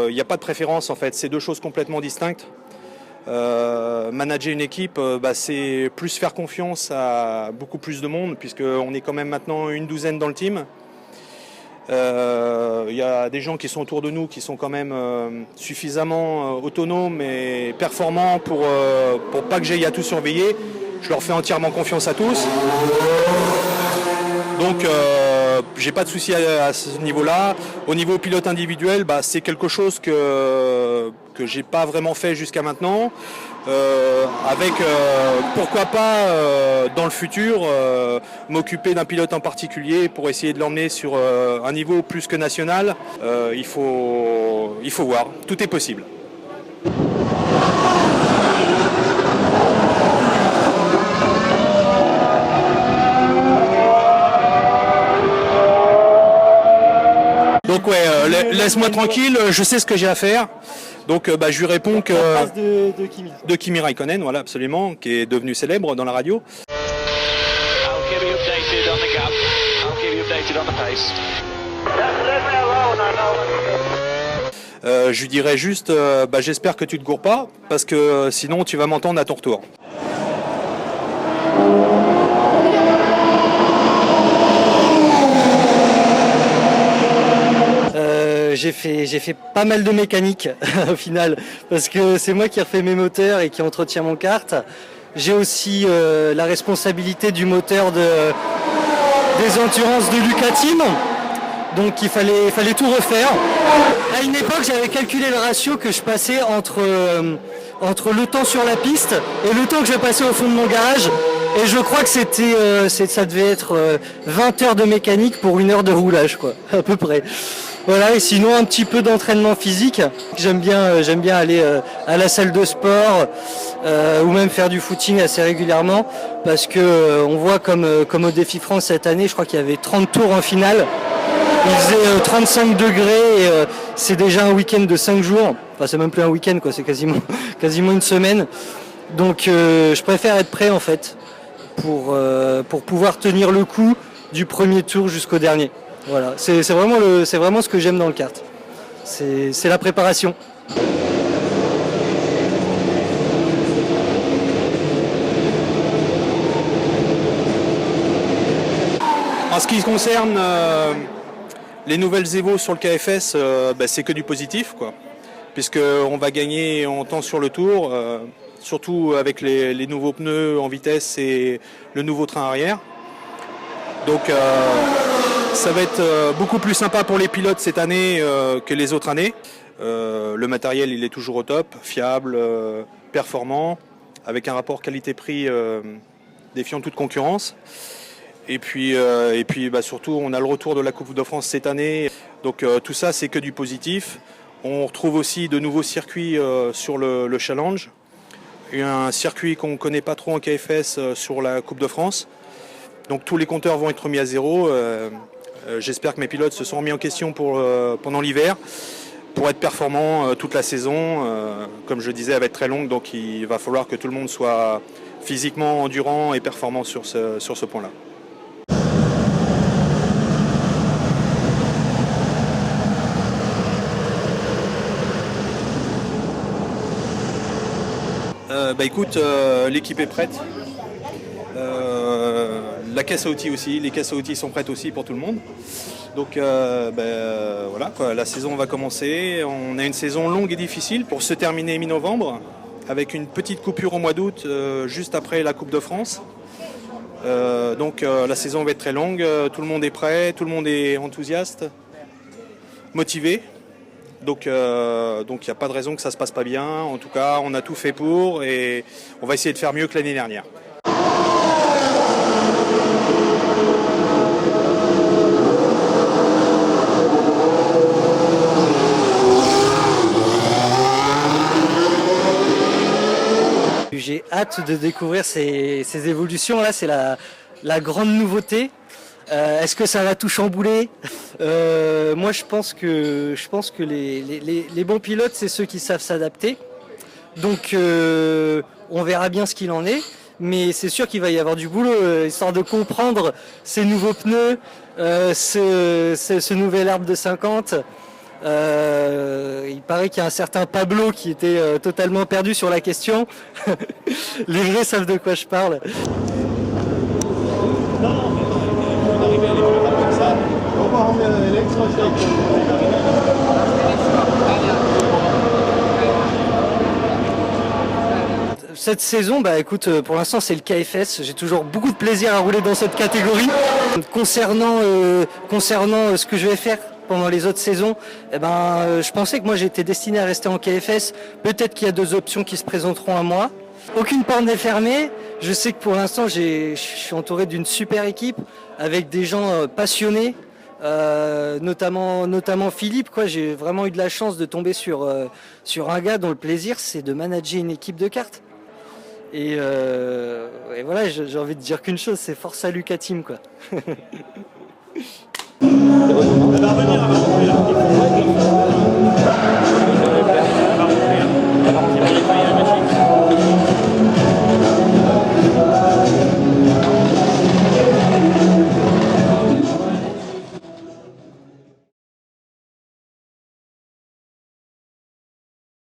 il n'y a pas de préférence en fait, c'est deux choses complètement distinctes. Manager une équipe, c'est plus faire confiance à beaucoup plus de monde, puisqu'on est quand même maintenant une douzaine dans le team. Il y a des gens qui sont autour de nous qui sont quand même suffisamment autonomes et performants pour pas que j'aille à tout surveiller. Je leur fais entièrement confiance à tous. Donc j'ai pas de souci à ce niveau-là. Au niveau pilote individuel, c'est quelque chose que j'ai pas vraiment fait jusqu'à maintenant. Avec pourquoi pas dans le futur m'occuper d'un pilote en particulier pour essayer de l'emmener sur un niveau plus que national. Il faut voir, tout est possible. Donc laisse-moi tranquille, je sais ce que j'ai à faire. Donc je lui réponds que de Kimi Raikkonen, voilà absolument, qui est devenu célèbre dans la radio. Je lui dirais juste, j'espère que tu te gourres pas, parce que sinon tu vas m'entendre à ton retour. J'ai fait pas mal de mécanique au final, parce que c'est moi qui refais mes moteurs et qui entretiens mon kart. J'ai aussi la responsabilité du moteur des endurances de Lucas Team, donc il fallait tout refaire. À une époque, j'avais calculé le ratio que je passais entre le temps sur la piste et le temps que je passais au fond de mon garage. Et je crois que ça devait être 20 heures de mécanique pour 1 heure de roulage, quoi, à peu près. Voilà, et sinon un petit peu d'entraînement physique. J'aime bien aller à la salle de sport ou même faire du footing assez régulièrement, parce que on voit comme au Défi France cette année, je crois qu'il y avait 30 tours en finale. Il faisait 35 degrés et c'est déjà un week-end de 5 jours. Enfin, c'est même plus un week-end, quoi, c'est quasiment une semaine. Donc je préfère être prêt en fait pour pouvoir tenir le coup du premier tour jusqu'au dernier. Voilà, c'est vraiment ce que j'aime dans le kart. C'est la préparation. En ce qui concerne les nouvelles Evo sur le KFS, c'est que du positif, quoi. Puisqu'on va gagner en temps sur le tour, surtout avec les nouveaux pneus en vitesse et le nouveau train arrière. Donc ça va être beaucoup plus sympa pour les pilotes cette année que les autres années. Le matériel, il est toujours au top, fiable, performant, avec un rapport qualité-prix défiant toute concurrence. Et puis surtout, on a le retour de la Coupe de France cette année. Donc tout ça, c'est que du positif. On retrouve aussi de nouveaux circuits sur le Challenge. Il y a un circuit qu'on ne connaît pas trop en KFS sur la Coupe de France. Donc tous les compteurs vont être mis à zéro. J'espère que mes pilotes se sont remis en question pendant l'hiver pour être performants toute la saison. Comme je disais, elle va être très longue, donc il va falloir que tout le monde soit physiquement endurant et performant sur ce point-là. Écoute, l'équipe est prête. La caisse à outils aussi, les caisses à outils sont prêtes aussi pour tout le monde. Donc voilà, quoi, la saison va commencer. On a une saison longue et difficile pour se terminer mi-novembre, avec une petite coupure au mois d'août, juste après la Coupe de France. Donc la saison va être très longue, tout le monde est prêt, tout le monde est enthousiaste, motivé. Donc il n'y a pas de raison que ça se passe pas bien. En tout cas, on a tout fait pour et on va essayer de faire mieux que l'année dernière. J'ai hâte de découvrir ces évolutions. Là, c'est la grande nouveauté. Est-ce que ça va tout chambouler ? Moi, je pense que les bons pilotes, c'est ceux qui savent s'adapter. Donc, on verra bien ce qu'il en est. Mais c'est sûr qu'il va y avoir du boulot, histoire de comprendre ces nouveaux pneus, ce nouvel arbre de 50. Il paraît qu'il y a un certain Pablo qui était totalement perdu sur la question. Les vrais savent de quoi je parle. Cette saison, bah écoute, pour l'instant c'est le KFS. J'ai toujours beaucoup de plaisir à rouler dans cette catégorie. Concernant ce que je vais faire pendant les autres saisons, je pensais que moi j'étais destiné à rester en KFS. Peut-être qu'il y a 2 options qui se présenteront à moi. Aucune porte n'est fermée. Je sais que pour l'instant je suis entouré d'une super équipe avec des gens passionnés. Notamment Philippe, quoi. J'ai vraiment eu de la chance de tomber sur un gars dont le plaisir c'est de manager une équipe de cartes. Et voilà, j'ai envie de dire qu'une chose, c'est force à Lucas Team, quoi.